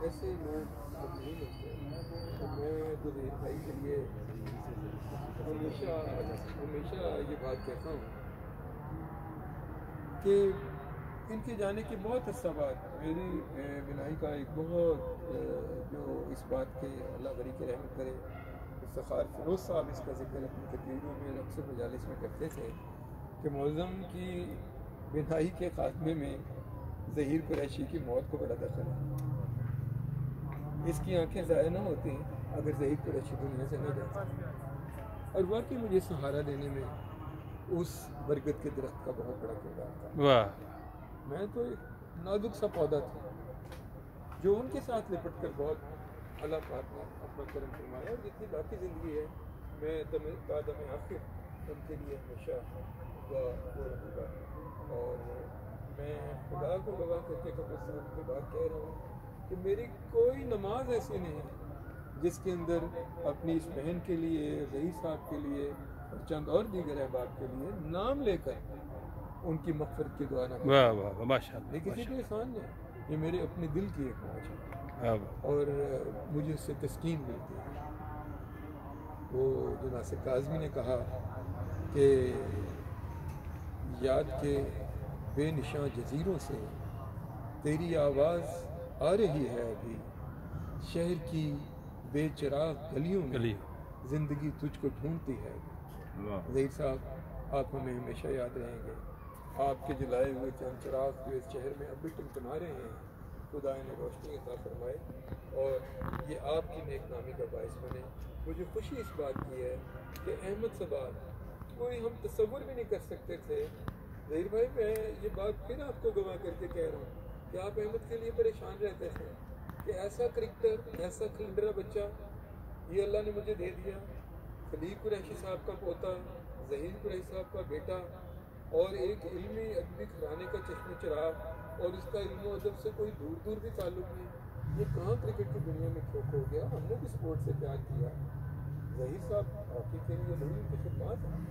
ایسے لوگ اب نہیں ملتے. تو میں تو ظہیر بھائی کے لیے ہمیشہ یہ بات کہتا ہوں کہ ان کے جانے کے بہت عرصہ بعد میری بنائی کا ایک بہت جو اس بات کے اللہ بری کی رحمت کرے افتخار فیروز صاحب اس کا ذکر اپنی تقریروں میں اکثر مجالس میں کرتے تھے کہ معظم کی بنائی کے خاتمے میں ظہیر قریشی کی موت کو بڑا دخل ہے. اس کی آنکھیں ضائع نہ ہوتی ہیں اگر ظہیر قریشی دنیا سے نہ جاتا. اور واقعی مجھے سہارا دینے میں اس برکت کے درخت کا بہت بڑا کردار تھا. واہ. میں تو ایک نازک سا پودا تھا جو ان کے ساتھ لپٹ کر بہت اللہ پاک نے اپنا کرم فرمایا. اور جتنی باقی زندگی ہے میں قدم آخر ان کے لیے ہمیشہ دعا رہوں گا. اور میں خدا کو گواہ کر کے قبر صاحب کی بات کہہ رہا ہوں کہ میری کوئی نماز ایسی نہیں ہے جس کے اندر اپنی اس بہن کے لیے ظہیر صاحب کے لیے اور چند اور دیگر احباب کے لیے نام لے کر ان کی مغفرت کی دعا نہ کروں. واہ واہ ماشاء یہ کسی اللہ. کے احسان نہیں، یہ میرے اپنے دل کی ایک موج ہے واہ. اور مجھے اس سے تسکین ملتی ہے. وہ جو ناصر کاظمی نے کہا کہ یاد کے بے نشاں جزیروں سے تیری آواز آ رہی ہے ابھی، شہر کی بے چراغ گلیوں میں زندگی تجھ کو ڈھونڈتی ہے. ظہیر صاحب آپ ہمیں ہمیشہ یاد رہیں گے. آپ کے جلائے ہوئے چند چراغ جو اس شہر میں اب بھی ٹمٹما رہے ہیں، خدا انہیں روشنی عطا فرمائے اور یہ آپ کی نیک نامی کا باعث بنے. مجھے خوشی اس بات کی ہے کہ احمد صباح کوئی ہم تصور بھی نہیں کر سکتے تھے. ظہیر بھائی میں یہ بات پھر آپ کو گواہ کر کے کہہ رہا ہوں کہ آپ احمد کے لیے پریشان رہتے تھے کہ ایسا کرکٹر، ایسا کھلنڈرا بچہ یہ اللہ نے مجھے دے دیا. خلیل قریشی صاحب کا پوتا، ظہیر قریشی صاحب کا بیٹا، اور ایک علمی ادبی گھرانے کا چشم چراغ، اور اس کا علم و ادب سے کوئی دور دور بھی تعلق نہیں. یہ کہاں کرکٹ کی دنیا میں کھو گیا. ہم نے بھی سپورٹ سے پیار کیا. ظہیر صاحب ہاکی کے لیے بڑی ان کی خدمات ہیں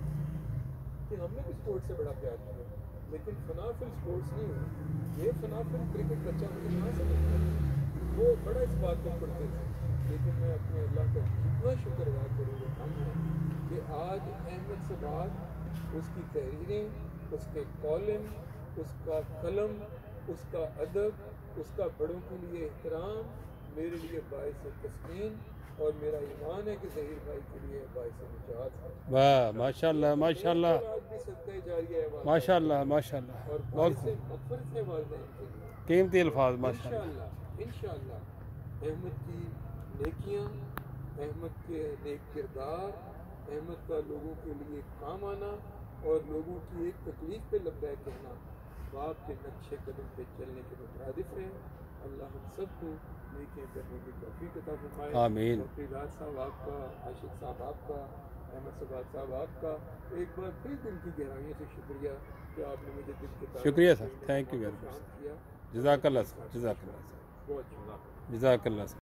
کہ ہم نے بھی سپورٹ سے بڑا پیار کیا، لیکن فنا فل سپورٹس نہیں ہوئی. یہ فنا فل کرکٹ بچہ مجھے کہاں سمجھتا ہے. وہ بڑا اس بات کو پڑھتے تھے. لیکن میں اپنے اللہ کا جتنا شکر ادا کروں وہ کم ہے کہ آج احمد صباح، اس کی تحریریں، اس کے کالم، اس کا قلم، اس کا ادب، اس کا بڑوں کے لیے احترام میرے لیے باعث تسکین، اور میرا ایمان ہے کہ ظہیر بھائی کے لیے باعث نجات ہے. واہ ماشاء اللہ ماشاء اللہ آج بھی صدقہ جاریہ ہے ماشاء اللہ ماشاء اللہ. اور بہت باعث مغفرت ہے والدین کے لیے. قیمتی الفاظ ماشاء اللہ. انشاءاللہ احمد کی نیکیاں، احمد کے نیک کردار، احمد کا لوگوں کے لیے کام آنا اور لوگوں کی ایک تکلیف پہ لبیک کہنا باپ کے نقشے قدم پہ چلنے کے مترادف ہے. اللہ ہم سب کو نیکیاں کرنے کی توفیق عطا فرمائے. آمین. فریداد صاحب آپ کا، عاشق صاحب آپ کا، احمد صباح صاحب آپ کا ایک بار پھر دل کی گہرائیوں سے شکریہ کہ آپ نے مجھے دل کے شکریہ sir. Thank you very much. کیا. جزاک اللہ سر. جزاک اللہ سر. بہت شکریہ. جزاک اللہ سر.